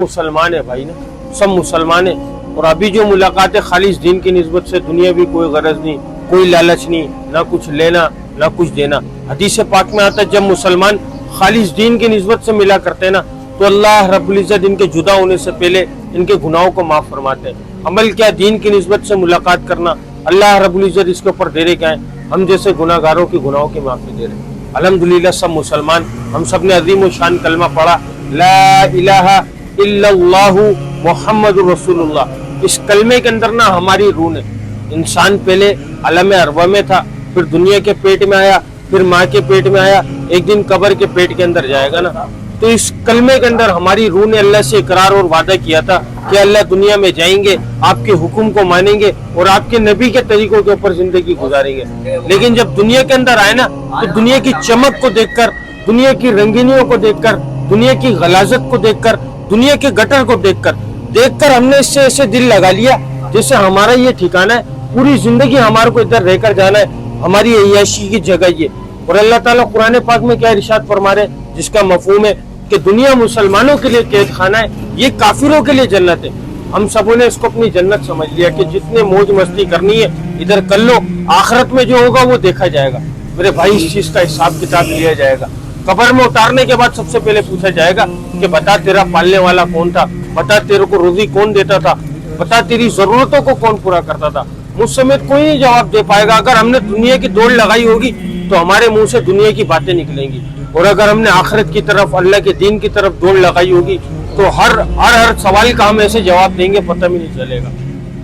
मुसलमान है भाई ना, सब मुसलमान है। और अभी जो मुलाकात है खालिस दीन की निस्बत से, दुनिया भी कोई गरज नहीं, कोई लालच नहीं, ना कुछ लेना ना कुछ देना। हदीस पाक में आता है जब मुसलमान खालिस दीन की निस्बत से मिला करते हैं ना तो अल्लाह रब्बुल इज्जत इनके जुदा होने से पहले इनके गुनाहों को माफ फरमाते हैं। अमल क्या, दीन की निस्बत से मुलाकात करना, अल्लाह रब्बुल इज्जत इसके ऊपर दे रहे क्या है, हम जैसे गुनाहगारों की गुनाहों की माफी दे रहे। अल्हम्दुलिल्लाह सब मुसलमान, हम सब ने अजीम शान कलमा पढ़ा, ला इलाहा इल्लल्लाहु मुहम्मदुर रसूलुल्लाह। इस कलमे के अंदर ना हमारी रूह है। इंसान पहले आलम अरवा में था, फिर दुनिया के पेट में आया, फिर माँ के पेट में आया, एक दिन कब्र के पेट के अंदर जाएगा ना। तो इस कलमे के अंदर हमारी रूह ने अल्लाह से इकरार और वादा किया था कि अल्लाह दुनिया में जाएंगे, आपके हुक्म को मानेंगे और आपके नबी के तरीकों के ऊपर जिंदगी गुजारेंगे। लेकिन जब दुनिया के अंदर आए ना तो दुनिया की चमक को देखकर, दुनिया की रंगीनियों को देखकर, दुनिया की गलाजत को देखकर, दुनिया के गटर को देखकर हमने इससे ऐसे दिल लगा लिया जैसे हमारा ये ठिकाना है, पूरी जिंदगी हमारे को इधर रहकर जाना है, हमारी अय्याशी की जगह ये। और अल्लाह ताला कुरान पाक में क्या इरशाद फरमा रहे, जिसका मफहूम है कि दुनिया मुसलमानों के लिए कैद खाना है, ये काफिरों के लिए जन्नत है। हम सबों ने इसको अपनी जन्नत समझ लिया कि जितने मौज मस्ती करनी है इधर कर लो, आखिरत में जो होगा वो देखा जाएगा। मेरे भाई इस चीज का हिसाब किताब लिया जाएगा। कब्र में उतारने के बाद सबसे पहले पूछा जाएगा कि बता तेरा पालने वाला कौन था, बता तेरे को रोजी कौन देता था, बता तेरी जरूरतों को कौन पूरा करता था। मुझ समेत कोई नहीं जवाब दे पाएगा। अगर हमने दुनिया की दौड़ लगाई होगी तो हमारे मुंह से दुनिया की बातें निकलेंगी, और अगर हमने आखिरत की तरफ, अल्लाह के दीन की तरफ दौड़ लगाई होगी तो हर सवाल का हम ऐसे जवाब देंगे पता भी नहीं चलेगा।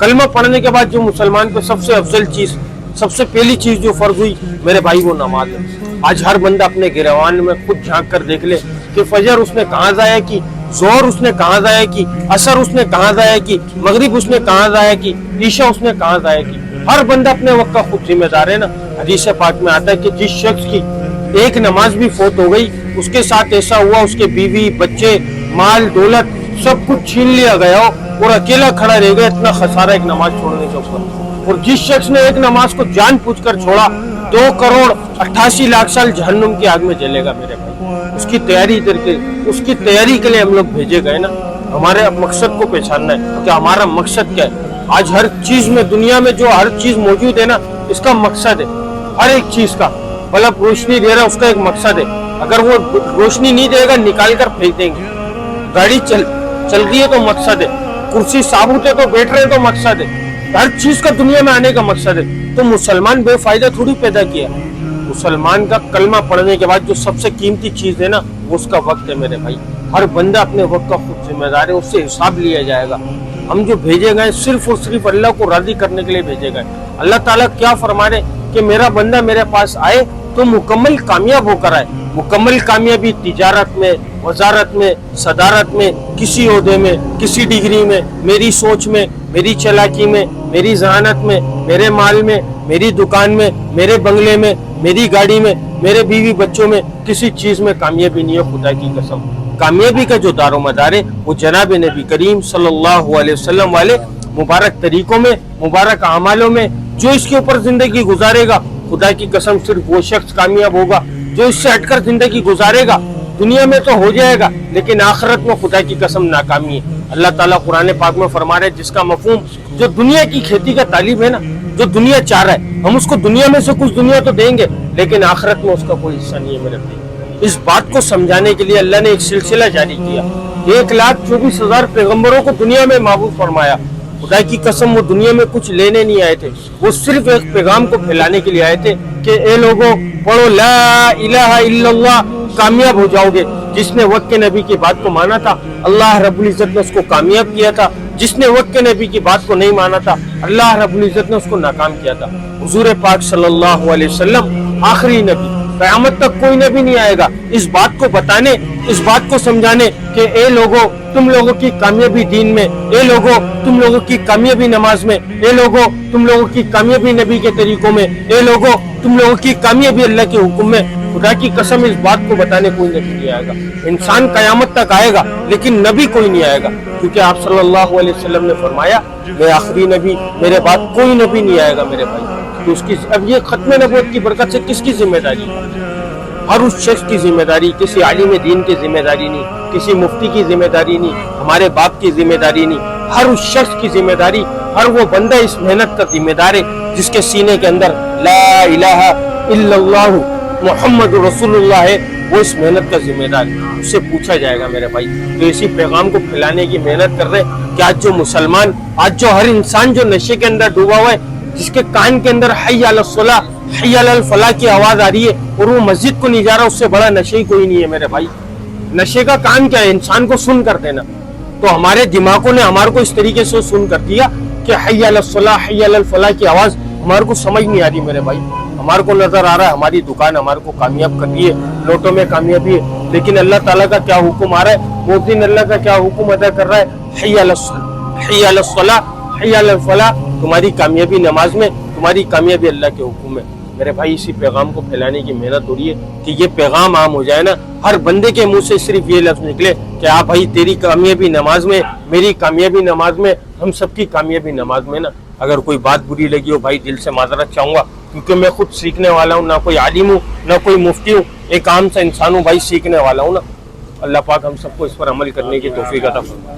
कलमा पढ़ने के बाद जो मुसलमान को सबसे अफजल चीज, सबसे पहली चीज जो फर्ज हुई मेरे भाई वो नमाज है। आज हर बंदा अपने गिरवान में खुद झांक कर देख ले कि फजर उसने कहाँ जाया की, जोहर उसने कहाँ जाया की, असर उसने कहाँ जाया की, मगरिब उसने कहाँ जाया की, ईशा उसने कहाँ जाया की। हर बंदा अपने वक्त का खुद जिम्मेदार है ना। हदीस पाक में आता है कि जिस शख्स की एक नमाज भी फोत हो गई, उसके साथ ऐसा हुआ उसके बीवी बच्चे माल दौलत सब कुछ छीन लिया गया हो और अकेला खड़ा रह गया, इतना खसारा एक नमाज छोड़ने के ऊपर। और जिस शख्स ने एक नमाज को जान पूछ कर छोड़ा 2,88,00,000 साल जहन्नुम की आग में जलेगा मेरे भाई। उसकी तैयारी करके, उसकी तैयारी के लिए हम लोग भेजे गए ना। हमारे मकसद को पहचानना है कि हमारा मकसद क्या है। आज हर चीज में, दुनिया में जो हर चीज मौजूद है ना, इसका मकसद है। हर एक चीज का बल्ब रोशनी दे रहा है, उसका एक मकसद है। अगर वो रोशनी नहीं देगा निकाल कर फेंक देंगे। गाड़ी चल रही है तो मकसद है, कुर्सी साबुत है तो बैठ रहे तो मकसद है। हर चीज का दुनिया में आने का मकसद है। तो मुसलमान बेफायदा थोड़ी पैदा किया। मुसलमान का कलमा पढ़ने के बाद जो सबसे कीमती चीज है ना वो उसका वक्त है मेरे भाई। हर बंदा अपने वक्त का खुद जिम्मेदार है, उससे हिसाब लिया जाएगा। हम जो भेजे गए सिर्फ और सिर्फ अल्लाह को राजी करने के लिए भेजे गए। अल्लाह ताला क्या फरमा रहे कि मेरा बंदा मेरे पास आए तो मुकम्मल कामयाब होकर आए। मुकम्मल कामयाबी तिजारत में, वजारत में, सदारत में, किसी ओहदे में, किसी डिग्री में, मेरी सोच में, मेरी चालाकी में, मेरी जहानत में, मेरे माल में, मेरी दुकान में, मेरे बंगले में, मेरी गाड़ी में, मेरे बीवी बच्चों में, किसी चीज में कामयाबी नहीं है। खुदा की कसम, कामयाबी का जो दारो मदार है वो जनाब नबी करीम सल्लल्लाहु अलैहि वसल्लम वाले मुबारक तरीकों में, मुबारक अमालों में। जो इसके ऊपर जिंदगी गुजारेगा, खुदा की कसम सिर्फ वो शख्स कामयाब होगा जो इससे हटकर जिंदगी गुजारेगा। दुनिया में तो हो जाएगा लेकिन आखिरत में खुदा की कसम नाकामी है। अल्लाह ताला कुरान पाक में फरमा रहे जिसका मफहूम, जो दुनिया की खेती का तालिब है ना, जो दुनिया चाह रहा है, हम उसको दुनिया में से कुछ दुनिया तो देंगे लेकिन आखिरत में उसका कोई हिस्सा नहीं है मेरे भाई। इस बात को समझाने के लिए अल्लाह ने एक सिलसिला जारी किया। 1,24,000 पैगम्बरों को दुनिया में महबूब फरमाया। खुदा की कसम वो दुनिया में कुछ लेने नहीं आए थे, वो सिर्फ एक पैगाम को फैलाने के लिए आए थे कि ए लोगों पढ़ो ला इलाहा इल्लल्लाह, कामयाब हो जाओगे। जिसने वक्त के नबी की बात को माना था अल्लाह रब्बुल इज्जत ने उसको कामयाब किया था। जिसने वक्त के नबी की बात को नहीं माना था अल्लाह रब्बुल इज्जत ने उसको नाकाम किया था। हुजूर पाक सल्लल्लाहु अलैहि वसल्लम आखिरी नबी, क़यामत तक कोई नबी नहीं आएगा इस बात को बताने, इस बात को समझाने कि ए लोगों तुम लोगों की कामयाबी दीन में, ए लोगों तुम लोगों की कामयाबी नमाज में, ए लोगों तुम लोगों की कामयाबी नबी के तरीकों में, ए लोगों तुम लोगों की कामयाबी अल्लाह के हुक्म में। खुदा की कसम इस बात को बताने कोई नबी नहीं आएगा। इंसान कयामत तक आएगा लेकिन नबी कोई नहीं आएगा, क्योंकि आप सल्लल्लाहु अलैहि वसल्लम ने फरमाया मैं आखिरी नबी, मेरे बाद कोई नबी नहीं आएगा मेरे भाई। तो उसकी अब ये खत्म नबूवत की बरकत से किसकी जिम्मेदारी है? ہر اس شخص کی ذمہ داری، کسی عالم دین کی ذمہ داری نہیں، کسی مفتی کی ذمہ داری نہیں، ہمارے باپ کی ذمہ داری نہیں، ہر اس شخص کی ذمہ داری، ہر وہ بندہ اس محنت کا ذمہ دار ہے جس کے سینے کے اندر لا الہ الا اللہ محمد رسول اللہ ہے، وہ اس محنت کا ذمہ دار ہے، اس سے پوچھا جائے گا میرے بھائی۔ تو اسی پیغام کو پھیلانے کی محنت کر رہے کہ آج جو مسلمان، آج جو ہر انسان جو نشے کے اندر ڈوبا ہوا ہے، جس کے کان کے اندر حی علی الصلاح حی علی الفلاح کی آواز آ رہی ہے اور وہ مسجد کو نہیں جا رہا، اس سے بڑا نشے ہی کوئی نہیں ہے میرے بھائی۔ نشے کا کام کیا ہے؟ انسان کو سن کر دینا۔ تو ہمارے دماغوں نے ہمارے کو اس طریقے سے سن کر دیا کہ حی علی الصلاح حی علی الفلاح کی آواز ہمارے کو سمجھ نہیں آ رہی میرے بھائی۔ ہمارے کو نظر آ رہا ہے ہماری دکان ہمارے کو کامیاب کر رہی ہے، لوٹوں میں کامیابی ہے، لیکن اللہ تعالیٰ کا کیا حکم آ رہا ہے؟ مؤذن اللہ کا کیا حکم ادا کر رہا ہے؟ حی علی الصلاح حی علی الصلاح حی علی الفلاح۔ تمہاری کامیابی نماز میں، تمہاری کامیابی اللہ کے حکم میں۔ میرے بھائی اسی پیغام کو پھیلانے کی محنت ہو رہی ہے کہ یہ پیغام عام ہو جائے نا، ہر بندے کے منہ سے صرف یہ لفظ نکلے کہ ہاں بھائی تیری کامیابی نماز میں، میری کامیابی نماز میں، ہم سب کی کامیابی نماز میں نا۔ اگر کوئی بات بری لگی ہو بھائی دل سے معذرت چاہوں گا، کیونکہ میں خود سیکھنے والا ہوں، نہ کوئی عالم ہوں نہ کوئی مفتی ہوں، ایک عام سا انسان ہوں بھائی، سیکھنے والا ہوں نا۔ اللہ پاک ہم سب کو اس پر عمل کرنے کی توفیق عطا فرمائے۔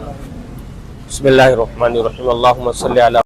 بسم اللہ الرحمن الرحیم، اللہم صلی علی